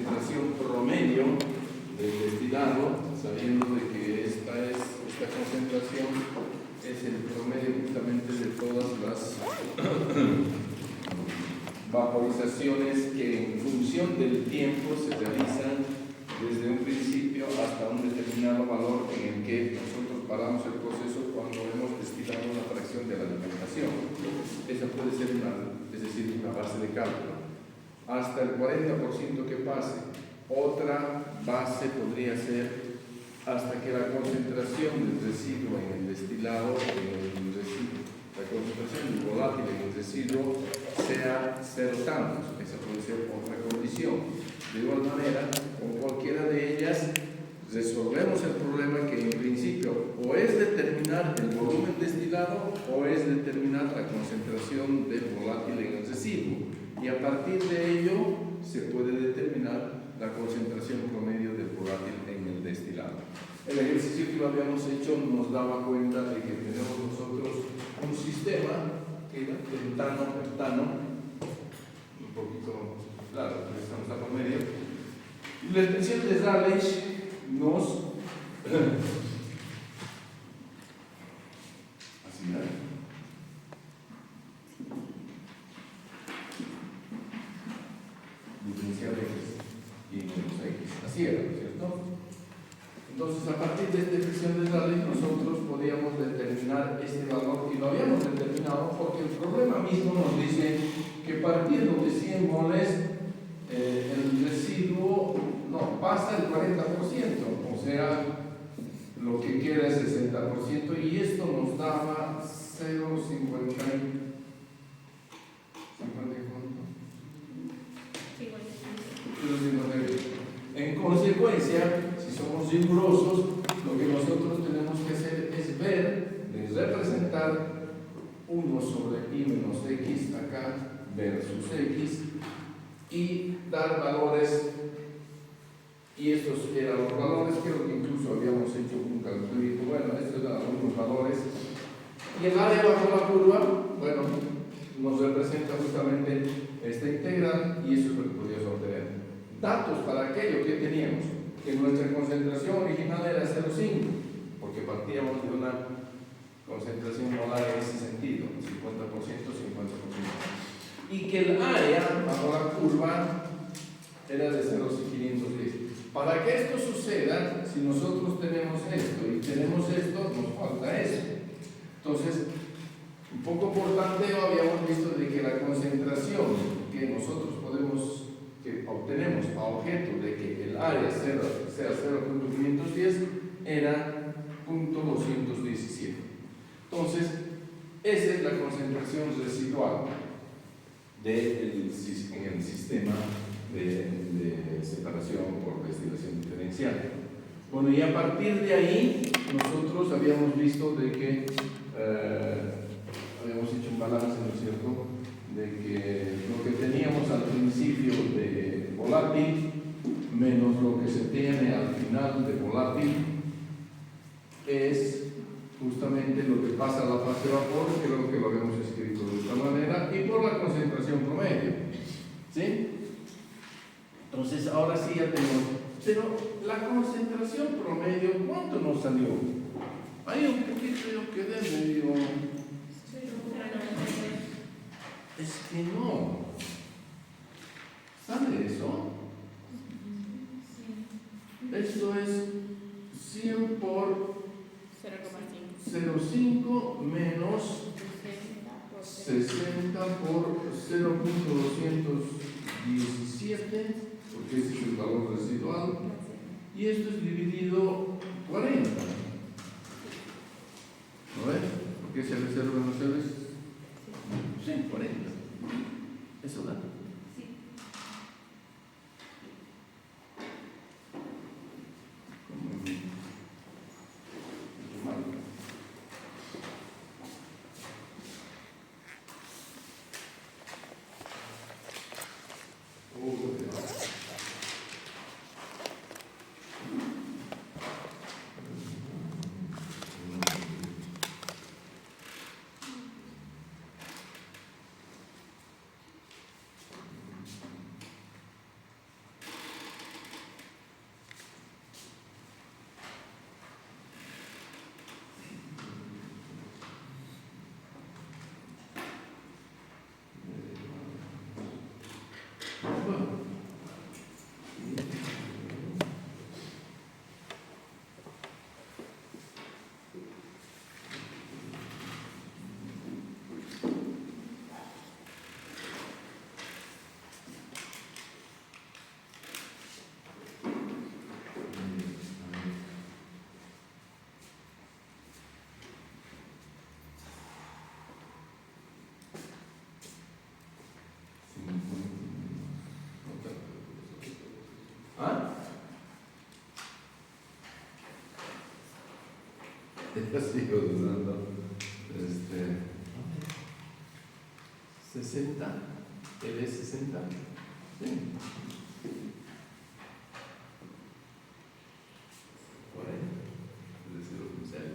concentración promedio del destilado, sabiendo de que esta concentración es el promedio justamente de todas las vaporizaciones que en función del tiempo se realizan desde un principio hasta un determinado valor en el que nosotros paramos el proceso cuando hemos destilado una fracción de la alimentación. Esa puede ser una base de cálculo. Hasta el 40% que pase. Otra base podría ser hasta que la concentración del residuo en el destilado, la concentración del volátil en el residuo sea 0 tantos. Esa puede ser otra condición. De igual manera, con cualquiera de ellas resolvemos el problema que en principio o es determinar el volumen destilado o es determinar la concentración del volátil en el residuo, y a partir de ello se puede determinar la concentración promedio del volátil en el destilado. El ejercicio que lo habíamos hecho nos daba cuenta de que tenemos nosotros un sistema que era pentano, un poquito claro, estamos a por medio, y la expresión de Rayleigh nos así, diferencial X y menos X, así era, ¿cierto? Entonces, a partir de esta expresión de Rayleigh, nosotros podíamos determinar este valor, y lo habíamos determinado porque el problema mismo nos dice que partiendo de 100 moles, el residuo no pasa el 40%, o sea, lo que queda es 60%, y esto nos daba 0,50. En consecuencia, si somos rigurosos, lo que nosotros tenemos que hacer es ver, de representar 1 sobre I menos X acá versus X y dar valores, y estos eran los valores. Creo que incluso habíamos hecho un calculito. Bueno, estos eran algunos valores, y el área bajo la curva, bueno, nos representa justamente esta integral, y eso es lo que podíamos obtener. Datos para aquello que teníamos, que nuestra concentración original era 0,5, porque partíamos de una concentración molar en ese sentido, 50%, 50%, y que el área bajo la curva era de 0,510. Para que esto suceda, si nosotros tenemos esto y tenemos esto, nos falta esto. Entonces, un poco por tanteo habíamos visto de que la concentración que nosotros obtenemos a objeto de que el área sea 0.510 era 0.217. Entonces, esa es la concentración residual en el sistema de separación por destilación diferencial. Bueno, y a partir de ahí nosotros habíamos visto de que habíamos hecho un balance, ¿no es cierto?, de que lo que teníamos al principio de volátil menos lo que se tiene al final de volátil es justamente lo que pasa a la fase de vapor, creo que lo habíamos escrito de esta manera, y por la concentración promedio, ¿sí? Entonces ahora sí ya tenemos, pero la concentración promedio, ¿cuánto nos salió? Ahí un poquito yo quedé medio... Es que no. ¿Sabe eso? Esto es 100 por 0,5 menos 60 por 0.217, porque este es el valor residual, y esto es dividido 40. ¿No ves? ¿Por qué se reservan ustedes? Sí, 40. ¿Eso da? Ya sigo dudando. 60, él es 60. Sí. Bueno, es decir, lo que sea.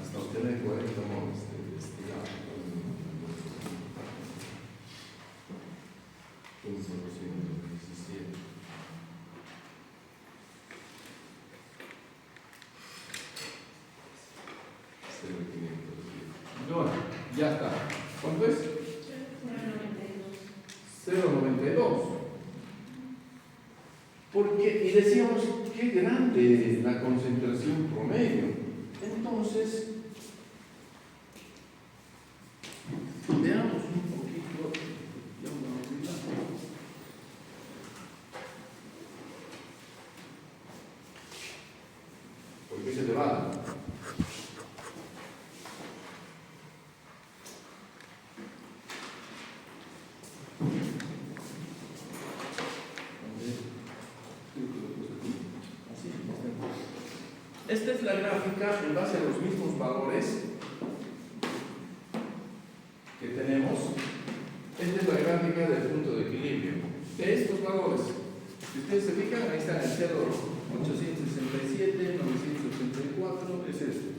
Hasta obtener 40 monos de investigado. Entonces, 217. Bueno, ya está. ¿Cuánto es? 0,92. Porque, y decíamos, qué grande es la concentración promedio. Entonces, veamos un poquito. ¿Por qué se elevada? Esta es la gráfica en base a los mismos valores que tenemos. Esta es la gráfica del punto de equilibrio. De estos valores, si ustedes se fijan, ahí está el 0, 867, 984, es este.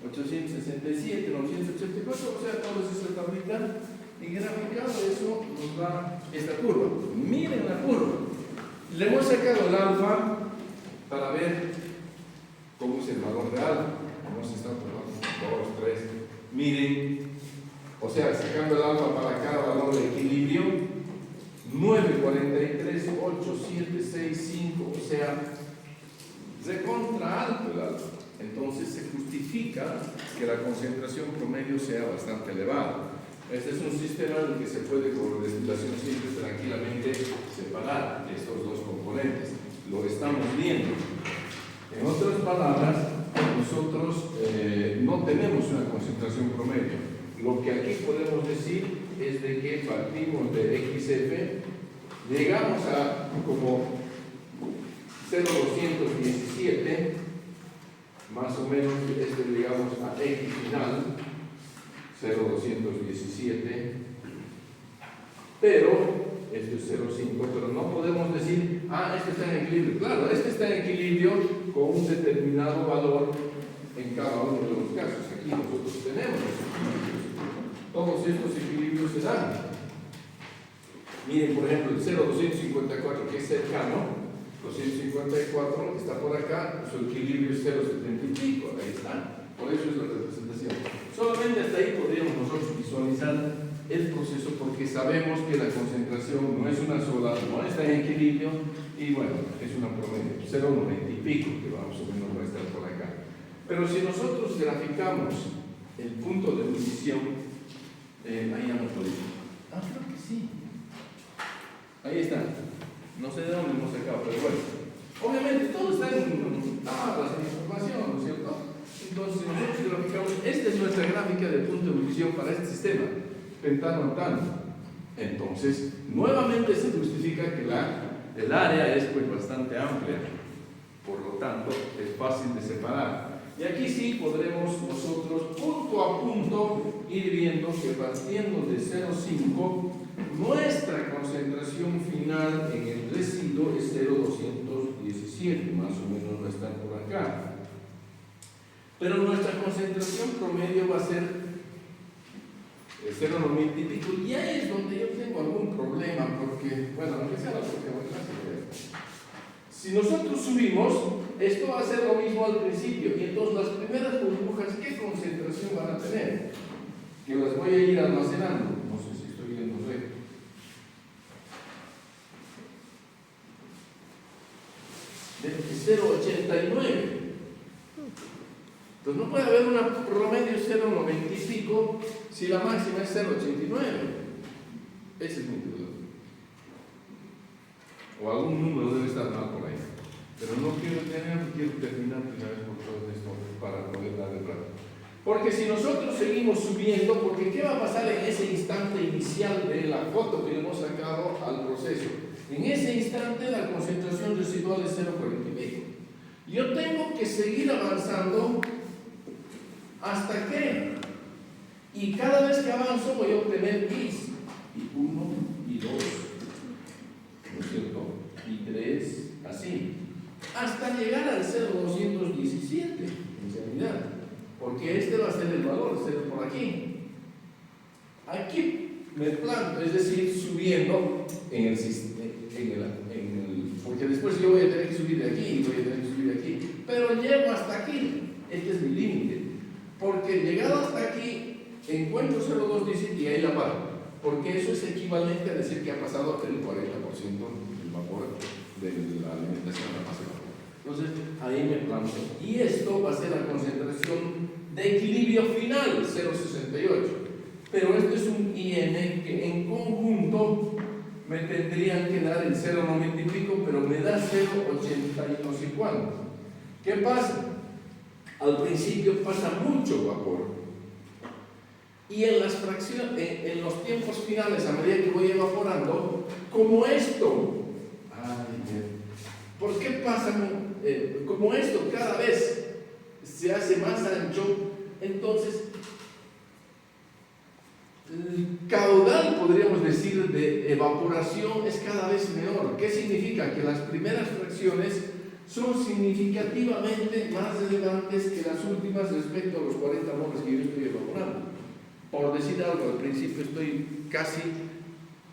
867, 984, o sea, todo es esta tablita. Y graficado eso nos da esta curva. Miren la curva. Le hemos sacado el alfa para ver cómo es el valor real. Hemos estado probando 2, 3. Miren, o sea, sacando el alfa para cada valor de equilibrio, 9, 43, 8, 7, 6, 5, o sea, recontra alto el alfa. Entonces se justifica que la concentración promedio sea bastante elevada. Este es un sistema en el que se puede, con destilación simple, tranquilamente separar estos dos componentes. Lo estamos viendo. En otras palabras, nosotros no tenemos una concentración promedio. Lo que aquí podemos decir es de que partimos de XF, llegamos a como 0,217, más o menos, llegamos a X final, 0,217, pero esto es 0,5, pero no podemos decir, este está en equilibrio. Claro, este está en equilibrio con un determinado valor en cada uno de los casos. Aquí nosotros tenemos todos estos equilibrios se dan. Miren, por ejemplo, el 0,254, que es cercano, 254 está por acá, su equilibrio es 0,70 y pico, ahí está. Por eso es la representación. Solamente hasta ahí podríamos nosotros visualizar el proceso, porque sabemos que la concentración no es una sola, no está en equilibrio, y bueno, es una promedio, 0,90 y pico, que más o menos va a estar por acá. Pero si nosotros graficamos el punto de ebullición, ahí ya no podemos. Creo que sí. Ahí está. No sé de dónde hemos sacado, pero bueno. Obviamente todo está en tablas, en información, ¿no es cierto? Entonces, si nosotros graficamos, esta es nuestra gráfica de punto de ebullición para este sistema, pentano-octano. Entonces, nuevamente se justifica que el área es pues bastante amplia, por lo tanto, es fácil de separar. Y aquí sí podremos nosotros, punto a punto, ir viendo que partiendo de 0,5, nuestra concentración final en el residuo es 0,217, más o menos va a estar por acá. Pero nuestra concentración promedio va a ser 0,90 y pico, y ahí es donde yo tengo algún problema, porque, bueno, aunque sea la próxima clase, si nosotros subimos, esto va a ser lo mismo al principio, y entonces las primeras burbujas, ¿qué concentración van a tener? Que las voy a ir almacenando. No sé si estoy viendo recto. De 0,89. Entonces no puede haber una promedio 0,90 y pico si la máxima es 0,89. Ese es mi duda. O algún número debe estar mal por ahí. Pero no quiero terminar de una vez por todas esto para poder darle rato. Porque si nosotros seguimos subiendo, porque ¿qué va a pasar en ese instante inicial de la foto que le hemos sacado al proceso? En ese instante la concentración residual es 0,40. Yo tengo que seguir avanzando hasta que, y cada vez que avanzo voy a obtener Is, y 1, y 2, ¿no es cierto? Y 3, así, hasta llegar al 0,217 en realidad, porque este va a ser el valor, ser por aquí. Aquí me planto, es decir, subiendo en el sistema, porque después yo voy a tener que subir de aquí y voy a tener que subir de aquí, pero llego hasta aquí, este es mi límite, porque llegado hasta aquí encuentro 0,217 y ahí la paro, porque eso es equivalente a decir que ha pasado el 40% del vapor de la alimentación a la masa de vapor. Entonces ahí me planto, y esto va a ser la concentración de equilibrio final, 0,68, pero esto es un IN que en conjunto me tendrían que dar el 0,90 y pico, pero me da 0,80 y no sé cuánto. ¿Qué pasa? Al principio pasa mucho vapor, y en las fracciones, en los tiempos finales, a medida que voy evaporando, como esto, ¿por qué pasa? Como esto cada vez se hace más ancho, entonces el caudal, podríamos decir, de evaporación es cada vez menor. ¿Qué significa? Que las primeras fracciones son significativamente más relevantes que las últimas respecto a los 40 moles que yo estoy evaporando. Por decir algo, al principio estoy casi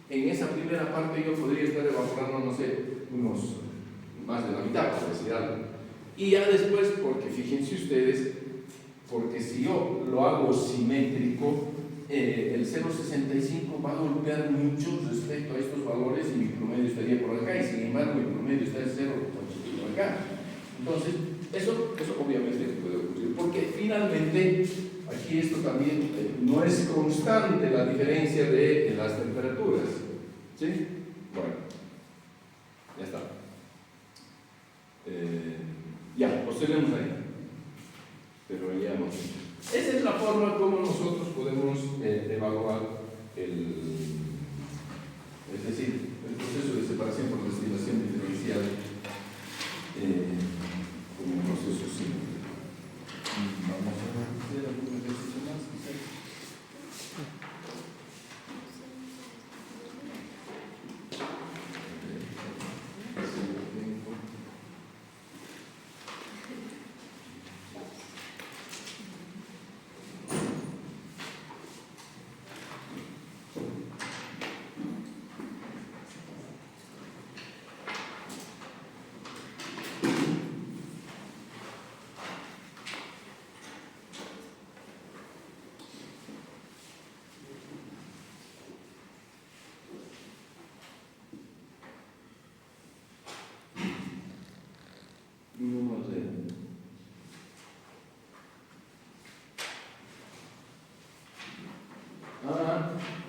en esa primera parte, yo podría estar evaporando, no sé, unos más de la mitad, por decir algo. Y ya después, porque fíjense ustedes, porque si yo lo hago simétrico, el 0,65 va a golpear mucho respecto a estos valores y mi promedio estaría por acá, y sin embargo mi promedio está en 0,8 por acá. Entonces, eso obviamente puede ocurrir, porque finalmente aquí esto también no es constante la diferencia de las temperaturas. ¿Sí? Bueno, ya está. Ya, observemos ahí. Pero ya no. Esa es la forma como nosotros podemos evaluar es decir, el proceso de separación por destilación diferencial como un proceso simple. Vamos a hacer algún ejercicio más, quizás.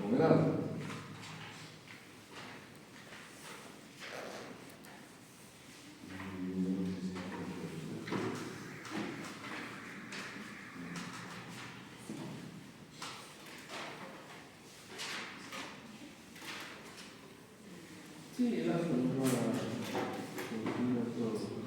Con grado. Sí, el asno no va a todo.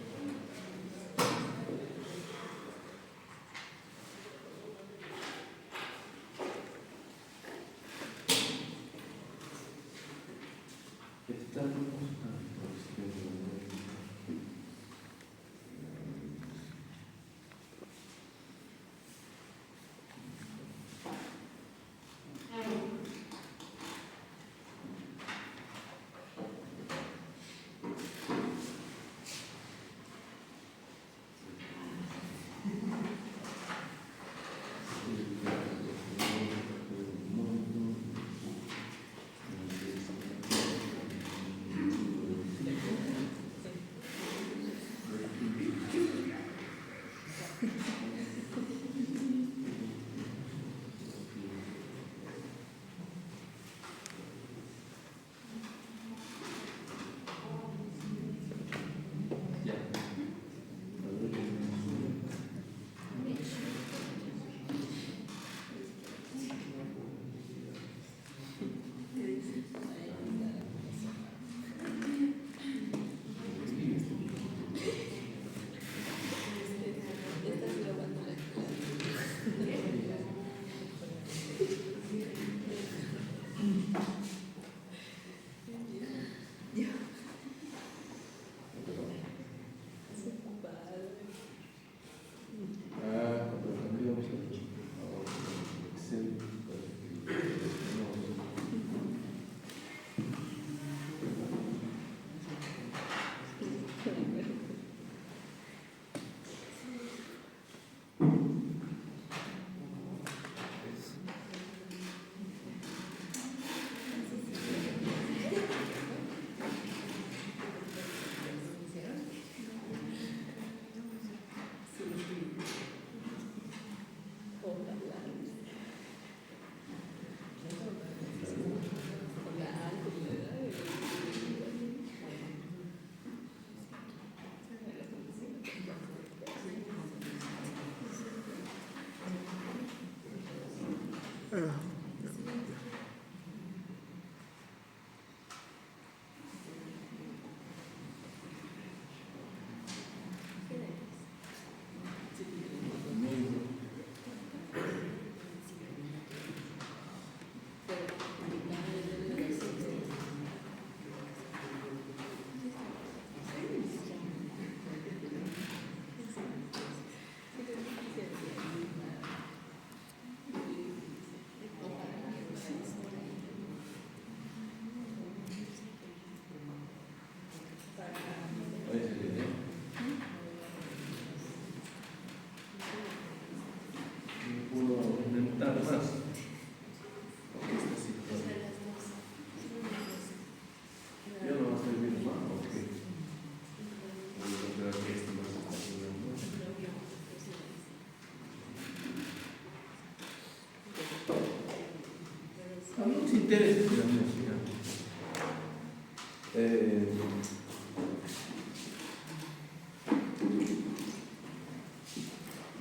Intereses,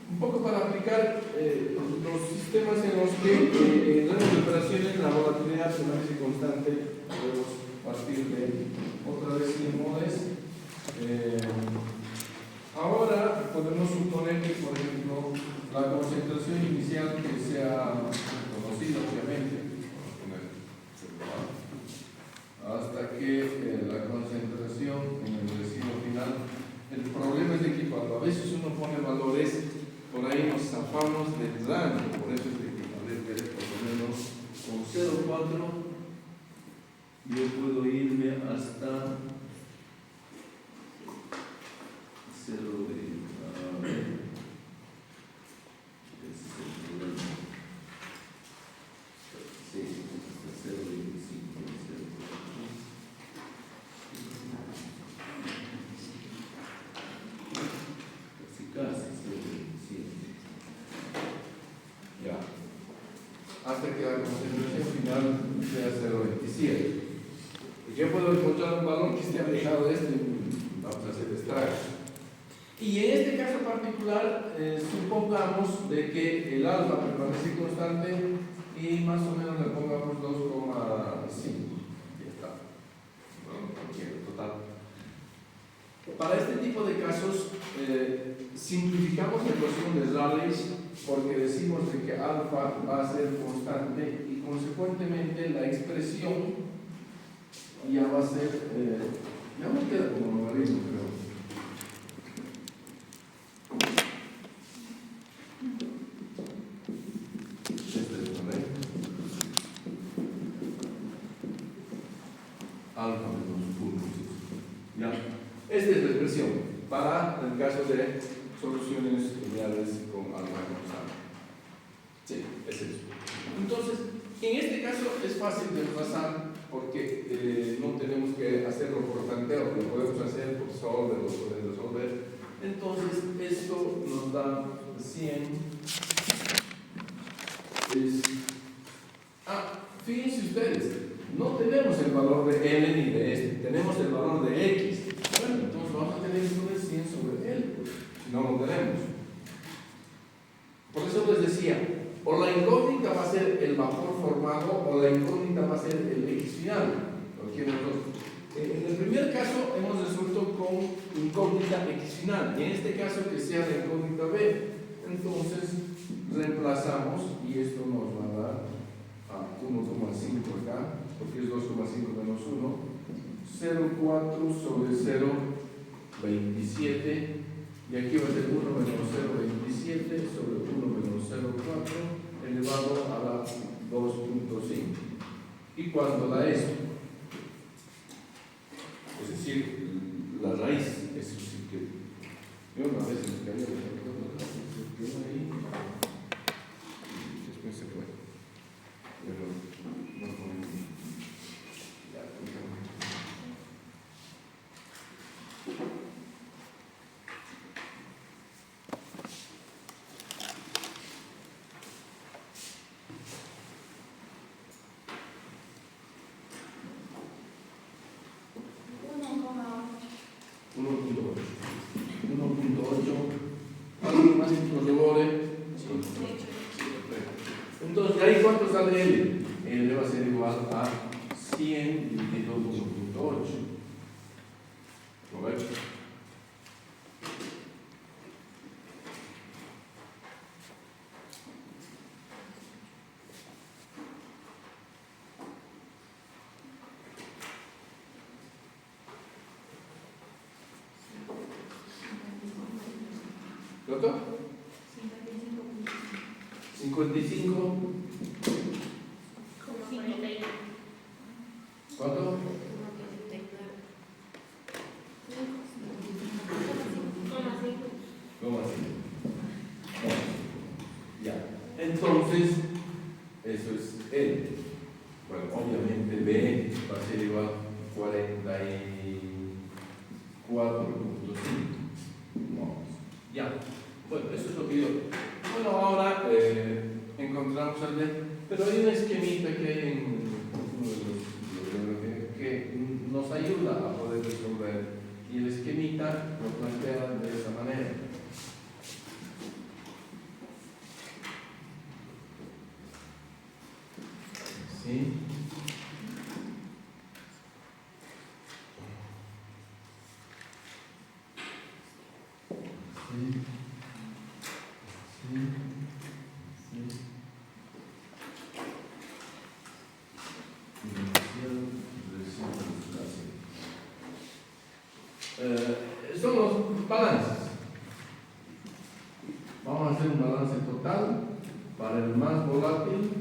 un poco para aplicar los sistemas en los que las operaciones, la volatilidad permanece constante, podemos partir de otra vez modes. Ahora podemos suponer que, por ejemplo, la concentración inicial que sea conocida, obviamente, hasta que la concentración en el residuo final. El problema es de que cuando a veces uno pone valores, por ahí nos zafamos del rango, por eso es de que a ver, por lo menos con 0,4 yo puedo irme hasta 0 de hasta que la concentración final sea 0,27. Yo puedo encontrar un valor que esté alejado de este, vamos a hacer estragos. Y en este caso particular, supongamos de que el alfa permanece constante y más o menos le pongamos 2,5. Ya está. Cualquier total. Para este tipo de casos, simplificamos la ecuación de Rayleigh porque decimos de que alfa va a ser constante y consecuentemente la expresión ya va a ser, ya no queda como logaritmo, creo. Alfa menos 1. ¿Ya? Esta es la expresión para el caso de soluciones lineales con alfa constante. Sí, es eso. Entonces, en este caso es fácil de trazar porque no tenemos que hacerlo por tanteo, lo podemos hacer por solver, lo podemos resolver. Entonces, esto nos da 100. Fíjense ustedes, no tenemos el valor de L ni de este, tenemos el valor de X. Bueno, entonces vamos a tener que poner 100 sobre L, si no lo tenemos. Por eso les decía, o la incógnita va a ser el vapor formado o la incógnita va a ser el X final. Cualquiera de los dos. En el primer caso hemos resuelto con incógnita X final y en este caso que sea la incógnita B. Entonces reemplazamos y esto nos va a dar a 1,5 acá, porque es 2,5 menos 1, 0,4 sobre 0,27 y aquí va a ser 1 menos 0,27 sobre 1 menos 0,4 elevado a la 2,5. Y cuando da esto, es decir, la raíz, eso sí que yo una vez me cayó ahí, después se fue, pero no podemos. Entonces, ¿de ahí cuánto sale L? L va a ser igual a 100 dividido por 1.8. ¿Correcto? ¿Cuánto? 55. ¿Cuánto? ¿Cómo así? Ya. Entonces, eso es L. Bueno, obviamente B va a ser igual a 44.5. Ya. Bueno, eso es lo que yo. Bueno, ahora encontramos el D, pero hay una esquemita que hay en uno de los que nos ayuda a poder resolver. Y el esquemita lo plantea de esa manera. ¿Sí? Son los balances. Vamos a hacer un balance total para el más volátil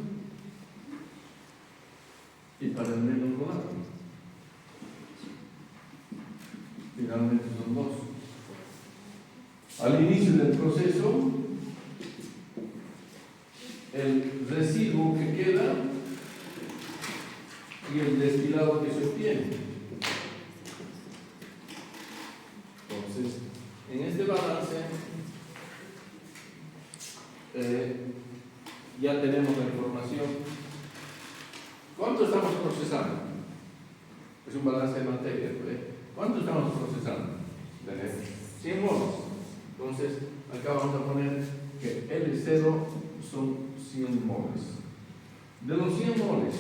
y para el menos volátil. Finalmente son dos. Al inicio del proceso, el residuo que queda y el destilado que se obtiene. Entonces, en este balance ya tenemos la información. ¿Cuánto estamos procesando? Es un balance de materia, ¿eh? ¿Cuánto estamos procesando? Tenemos 100 moles. Entonces, acá vamos a poner que L0 son 100 moles. De los 100 moles,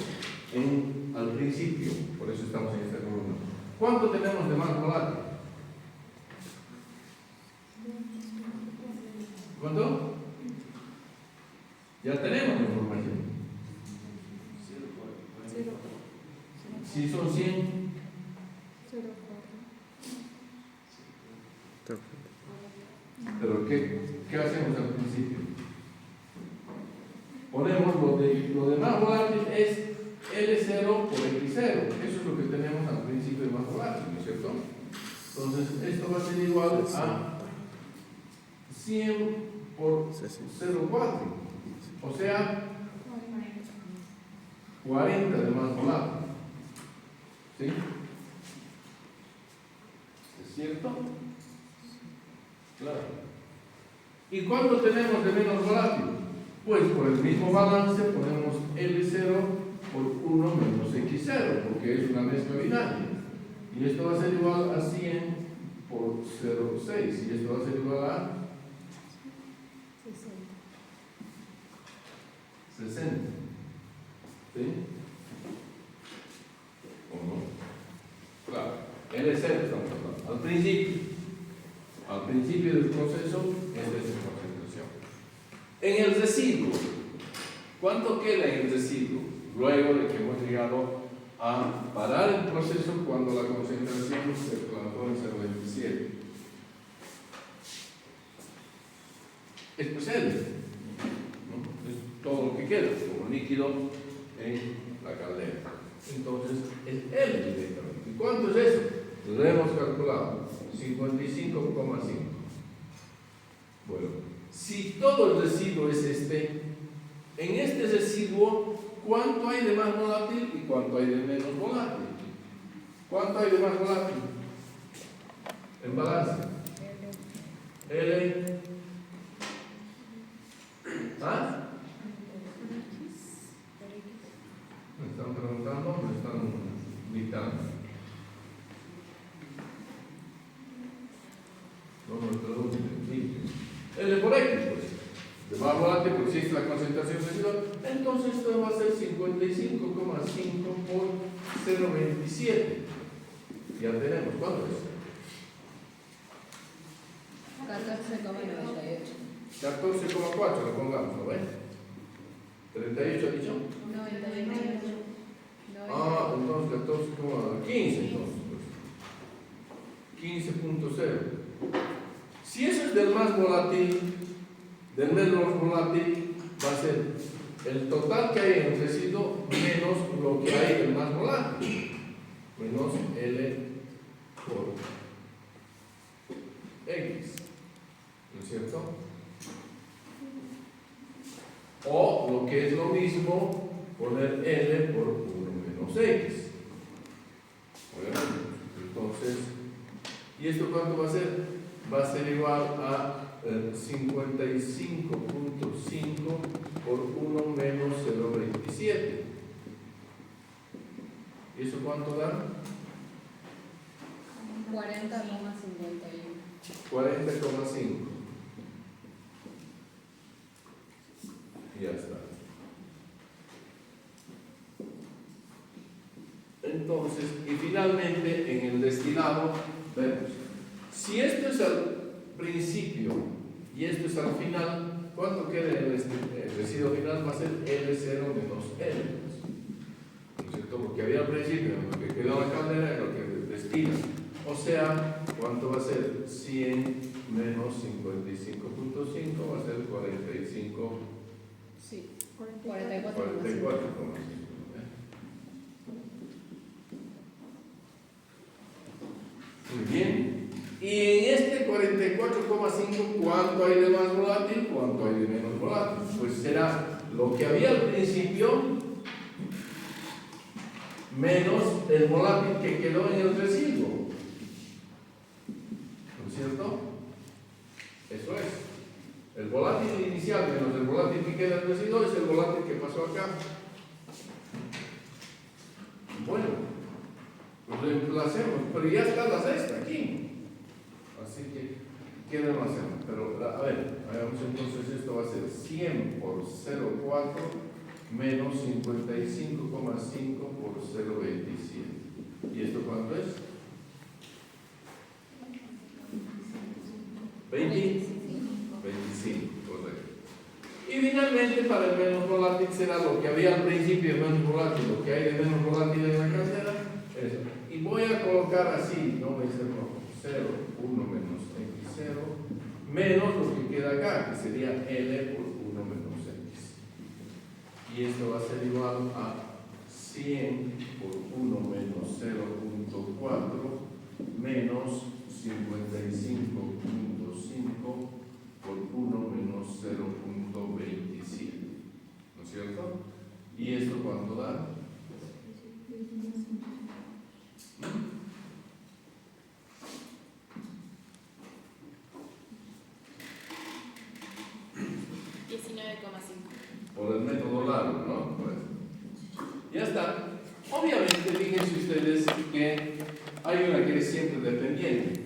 al principio, por eso estamos en esta columna, ¿cuánto tenemos de más volátil? ¿Cuánto? Ya tenemos la información. Si son 100, pero ¿qué hacemos al principio? Ponemos lo de más volátil es L0 por X0. Eso es lo que tenemos al principio de más volátil, ¿no es cierto? Entonces, esto va a ser igual a 100 por 0,4. O sea, 40 de más volátil. ¿Sí? ¿Es cierto? Claro. ¿Y cuánto tenemos de menos volátil? Pues por el mismo balance ponemos L0 por 1 menos X0, porque es una mezcla binaria. Y esto va a ser igual a 100 por 0,6. Y esto va a ser igual a 60. ¿Sí? ¿O no? Claro. L0 estamos hablando. Al principio del proceso es de esa concentración. En el residuo, ¿cuánto queda en el residuo? Luego de que hemos llegado a parar el proceso cuando la concentración se plantó en 0,27. Esto es L, ¿no? Es todo lo que queda como líquido en la caldera. Entonces es L directamente. ¿Y cuánto es eso? Lo hemos calculado, 55,5. Bueno, si todo el residuo es en este residuo, ¿cuánto hay de más volátil y cuánto hay de menos volátil? ¿Cuánto hay de más volátil? En balance. L. ¿Ah? Me están preguntando, me están gritando. No me pregunten. L por X, pues. De más volátil, porque si es la concentración residual, el Entonces esto va a ser 55,5 por 0,27. Ya tenemos, ¿cuánto es? 14,98. 14,4 lo pongamos, ¿no ven? 38 ha dicho. 98. Ah, entonces 15 entonces. 15.0. Si eso es del más volátil, del menos volátil, va a ser el total que hay en el residuo menos lo que hay del más volátil, menos L por X, ¿no es cierto? O lo que es lo mismo, poner L por 1 menos X. Entonces, ¿y esto cuánto va a ser? Va a ser igual a 55.5 por 1 menos 0,27. ¿Y eso cuánto da? 40,51. 40,5. Ya está. Entonces, y finalmente en el destilado, vemos, si esto es al principio y esto es al final, ¿cuánto queda en el residuo final? Va a ser L0 menos L. ¿No es cierto? Porque había al principio, lo que quedó en la caldera es lo que destila. O sea, ¿cuánto va a ser? 100 menos 55.5 va a ser 45. Sí, 44,5. 44,5. Muy bien. Y en este 44,5, ¿cuánto hay de más volátil? ¿Cuánto hay de menos volátil? Pues será lo que había al principio menos el volátil que quedó en el residuo. ¿No es cierto? Eso es. El volátil inicial menos el volátil que queda en el residuo es el volátil que pasó acá. Bueno, lo reemplacemos, pero ya está la sexta aquí. Así que queda más cerca. Pero a ver, hagamos entonces esto va a ser 100 por 0,4 menos 55,5 por 0,27. ¿Y esto cuánto es? 25, correcto. Y finalmente para el menos volátil será lo que había al principio de menos volátil, lo que hay de menos volátil en la caldera, eso. Y voy a colocar así, no me hice rojo, 0, 1 menos X0, menos lo que queda acá, que sería L por 1 menos X. Y esto va a ser igual a 100 por 1 menos 0.4 menos 55.5 por 1 menos 0.27. ¿No es cierto? ¿Y esto cuánto da? Por el método largo, ¿no? Pues, ya está. Obviamente, fíjense ustedes que hay una que es siempre dependiente.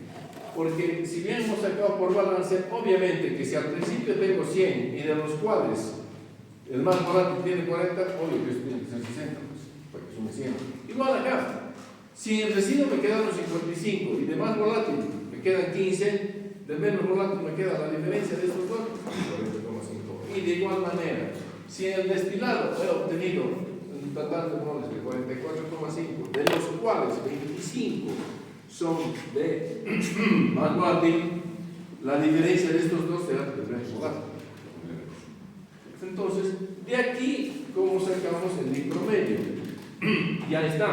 Porque si bien hemos sacado por balance, obviamente que si al principio tengo 100 y de los cuales el más volátil tiene 40, obvio que esto tiene que ser 60, pues, porque son 100. Igual acá. Si en el residuo me quedan los 55 y de más volátil me quedan 15, de menos volátil me queda la diferencia de estos dos, 40,5. Y de igual manera, si en el destilado he obtenido un total de moles de 44,5, de los cuales 25 son de más volátil, la diferencia de estos dos será de menos volátil. Entonces, de aquí, ¿cómo sacamos el I promedio? Ya está.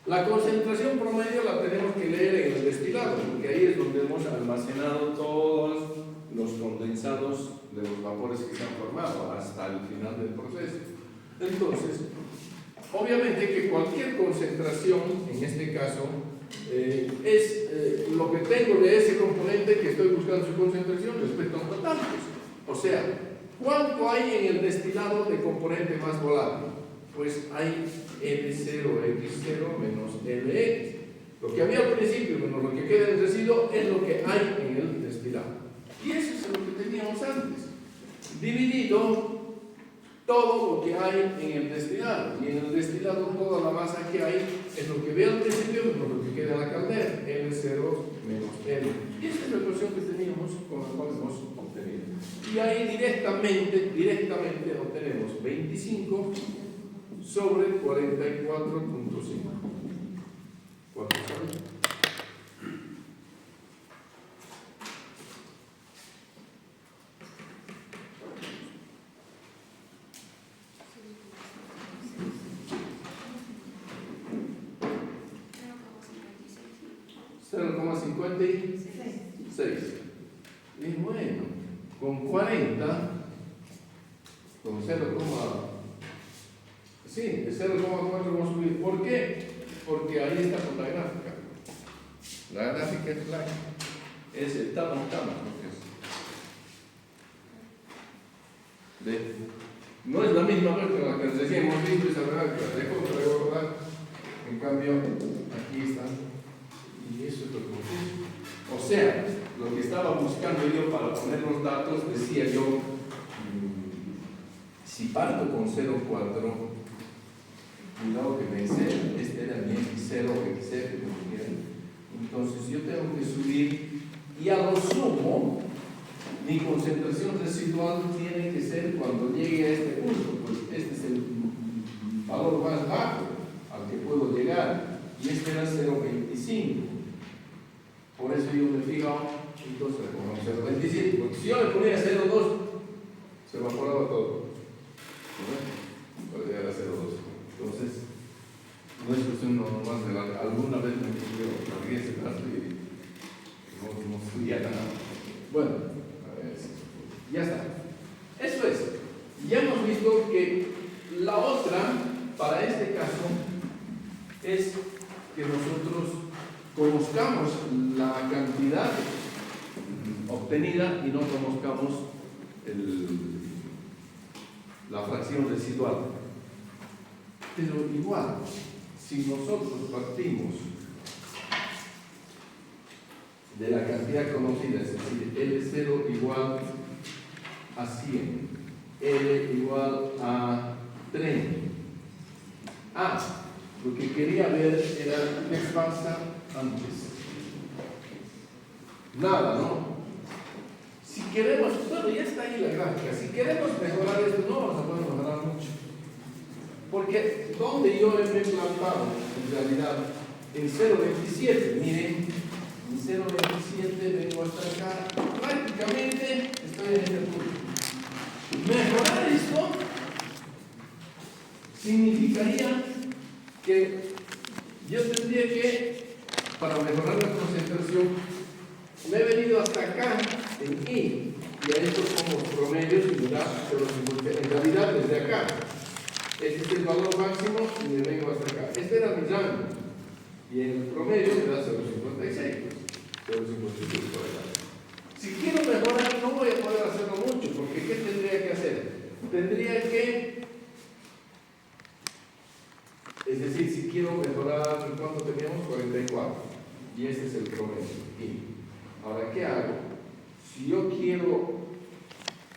La concentración promedio la tenemos que leer en el destilado, porque ahí es donde hemos almacenado todos los condensados de los vapores que se han formado hasta el final del proceso. Entonces, obviamente que cualquier concentración, en este caso, es lo que tengo de ese componente que estoy buscando su concentración respecto a un total. O sea, ¿cuánto hay en el destilado de componente más volátil? Pues hay L0X0 menos LX. Lo que había al principio menos lo que queda en el residuo es lo que hay en el destilado. Y eso es lo que teníamos antes. Dividido todo lo que hay en el destilado. Y en el destilado toda la masa que hay es lo que ve al principio, lo que queda en la caldera, L0 menos L. Y esta es la ecuación que teníamos con la cual hemos obtenido. Y ahí directamente obtenemos 25 sobre 44.5. ¿Cuánto sale? Y bueno, con 40, con 0, sí, de 0,4 vamos a subir. ¿Por qué? Porque ahí está con la gráfica. La gráfica es la es el tama, creo que es. ¿Ve? No es la misma gráfica la que recién hemos visto esa gráfica. Dejo de recordar. En cambio, aquí está. Y eso es lo que hemos hecho. O sea, lo que estaba buscando yo para poner los datos, decía yo, si parto con 0,4, cuidado que me exceda, este era mi X0 o XF, como quieran. Entonces yo tengo que subir, y a lo sumo, mi concentración residual tiene que ser cuando llegue a este punto, pues este es el valor más bajo al que puedo llegar, y este era 0,25. Por eso yo me fijo, entonces le pongo 0,27, porque si yo le ponía 0,2, se evaporaba todo. ¿No? Puede llegar a 0,2. Entonces, no es cuestión normal de alguna vez me ocurrió, largué ese dato y no estudié nada. Bueno, a ver si ya está. Eso es. Ya hemos visto que la otra, para este caso, es que nosotros conozcamos la cantidad obtenida y no conozcamos la fracción residual. Pero igual, si nosotros partimos de la cantidad conocida, es decir, L0 igual a 100, L igual a 30. Lo que quería ver era qué pasa antes. Nada, ¿no? Si queremos, bueno, ya está ahí la gráfica. Si queremos mejorar esto, no vamos a poder mejorar mucho. Porque donde yo he plantado, en realidad, en 0,27, miren, en 0,27 vengo hasta acá, prácticamente estoy en este punto. Mejorar esto significaría que yo tendría que, para mejorar la concentración, me he venido hasta acá en I, y a estos como promedios y me da 0,50. En realidad desde acá, este es el valor máximo y me vengo hasta acá. Este era mi rango, y en el promedio me da 0,56, 0,56 por acá. Si quiero mejorar, no voy a poder hacerlo mucho, porque ¿qué tendría que hacer? Tendría que, es decir, si quiero mejorar, ¿cuánto teníamos? 44, y este es el promedio. Ahora, ¿qué hago? Si yo quiero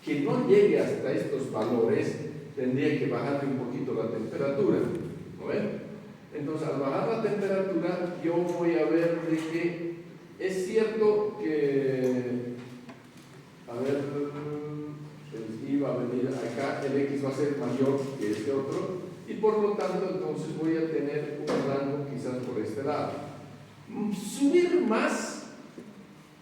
que no llegue hasta estos valores, tendría que bajarle un poquito la temperatura. ¿No ven? Entonces, al bajar la temperatura, yo voy a ver de que es cierto que, a ver, el I va a venir acá, el X va a ser mayor que este otro, y por lo tanto, entonces voy a tener un rango quizás por este lado. Subir más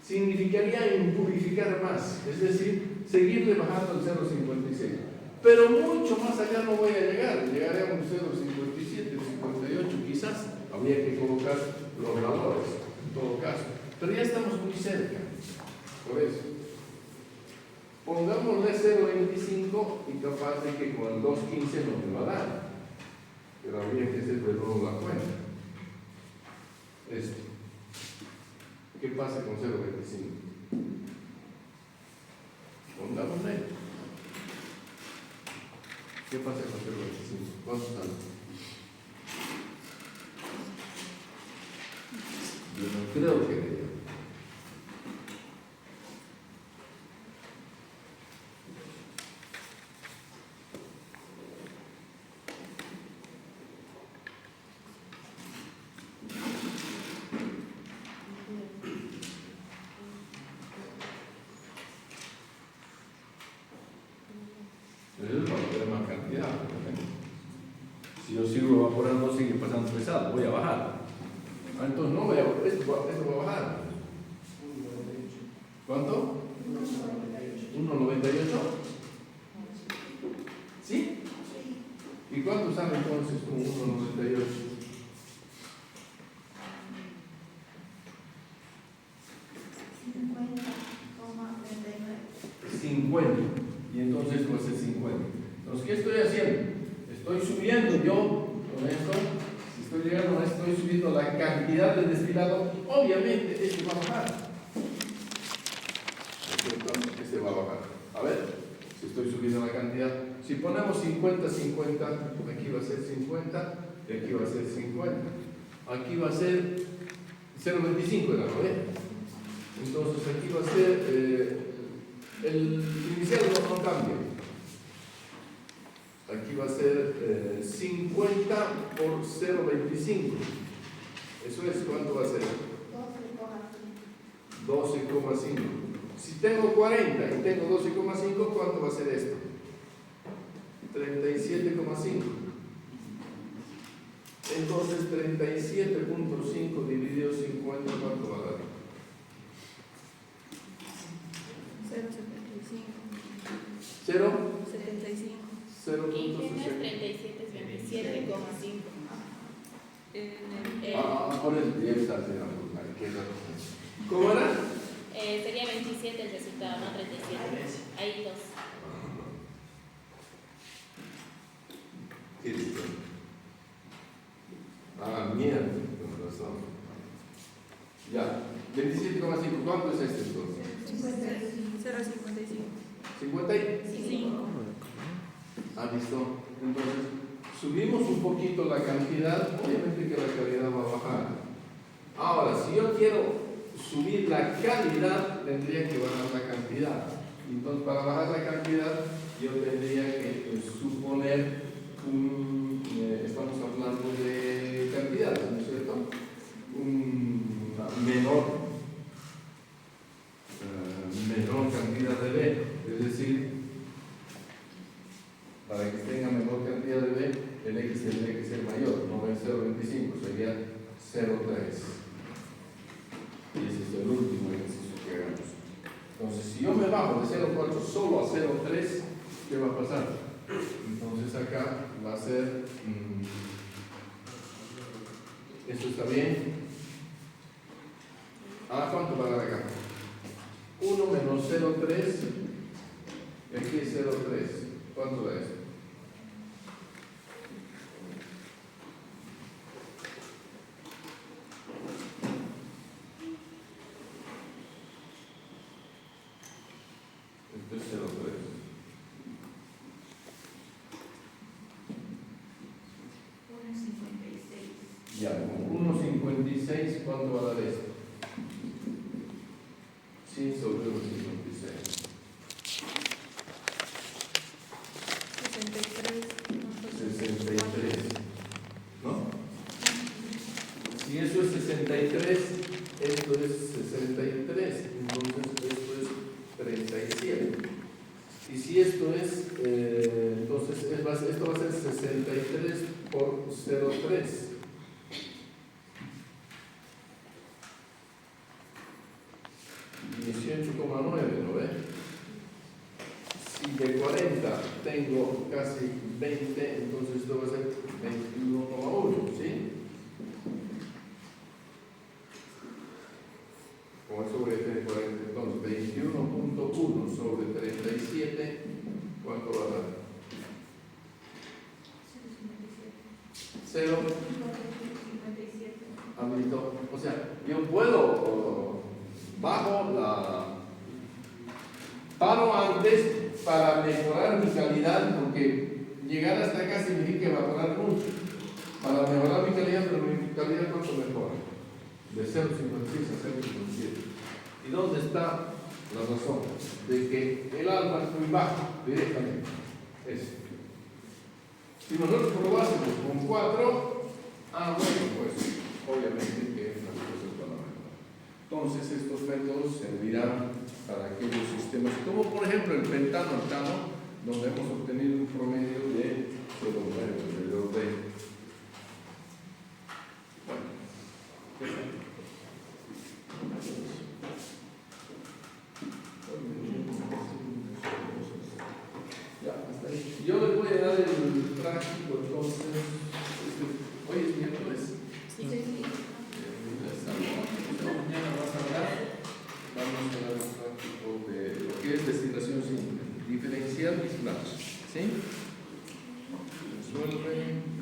significaría impurificar más, es decir, seguirle bajando el 0,56. Pero mucho más allá no voy a llegar, llegaré a un 0,57, 58 quizás. Habría que colocar los valores, en todo caso. Pero ya estamos muy cerca, por eso. Pongámosle 0,25 y capaz de que con el 2,15 no me va a dar. Pero habría que hacer de nuevo la cuenta. Esto. ¿Qué pasa con 0,25? Pongámosle. ¿Qué pasa con 0,25? ¿Cuánto sale? Yo no creo que dé. cantidad. Si yo sigo evaporando, sigue pasando pesado, voy a bajar. Entonces no voy a, esto va a bajar. ¿Cuánto? 1,98. ¿Sí? ¿Y cuánto sale entonces con 1,98? 50. Y entonces pues es 50. Entonces, ¿qué estoy haciendo? Estoy subiendo yo con esto. Si estoy llegando a esto, estoy subiendo la cantidad de destilado. Obviamente, este va a bajar. Este va a bajar. A ver, si estoy subiendo la cantidad. Si ponemos 50, 50, aquí va a ser 50 y aquí va a ser 50. Aquí va a ser 0,25 de la novela. Entonces, aquí va a ser. El inicial no cambia. Aquí va a ser 50 por 0,25. Eso es, ¿cuánto va a ser? 12,5. Si tengo 40 y tengo 12,5, ¿cuánto va a ser esto? 37,5. Entonces 37.5 dividido 50, ¿cuánto va a dar? 0,75. 0.75. Y tienes 37, 27,5. Por el 10 ¿cómo era? Sería 27 el resultado, no 37. Hay dos. ¿Qué dice? Mierda, con razón. Ya, 27,5. ¿Cuánto es este entonces? 0,55. 55. Listo. Entonces, subimos un poquito la cantidad, obviamente que la calidad va a bajar. Ahora, si yo quiero subir la calidad, tendría que bajar la cantidad. Entonces, para bajar la cantidad, yo tendría que suponer estamos hablando de cantidades, ¿no es cierto? Menor cantidad de B, es decir, para que tenga menor cantidad de B, el X tendría que ser mayor, no es 0,25, sería 0,3. Y ese es el último ejercicio que hagamos. Entonces, si yo me bajo de 0,4 solo a 0,3, ¿qué va a pasar? Entonces acá va a ser, ¿esto está bien? ¿Cuánto va a dar acá? 1 menos 0,3, y aquí es 0,3. ¿Cuánto da esto? Esto es 0,3. Ya, 1,56, ¿cuánto va a dar esto? 100 sobre 1,56. 63. ¿No? Si eso es 63, esto es 63, entonces esto es 37. Y si esto es, entonces esto va a ser 63 por 0,3. ¿No ve? Si de 40 tengo casi 20, entonces esto va a ser 21,1, ¿sí? Con eso voy a tener 40, entonces 21.1 sobre 37, ¿cuánto va a dar? 0. O sea, yo puedo, paro antes para mejorar mi calidad, porque llegar hasta acá significa evaporar mucho. Para mejorar mi calidad, pero mi calidad ¿cuánto mejora? De 0,56 a 0,57. ¿Y dónde está la razón? De que el alfa es muy bajo, directamente. Eso. Si nosotros probásemos con 4, bueno, pues obviamente que las cosas van a mejorar. Entonces estos métodos servirán para aquellos sistemas, como por ejemplo el pentano-octano, donde hemos obtenido un promedio de Solo 9 alrededor de. Bueno, ya, hasta ahí. Yo les voy a dar el práctico entonces. Hoy es miércoles. Mañana vas a hablar. Vamos a dar el práctico de lo que es destilación simple, diferencial y flash. ¿Sí? Resuelve.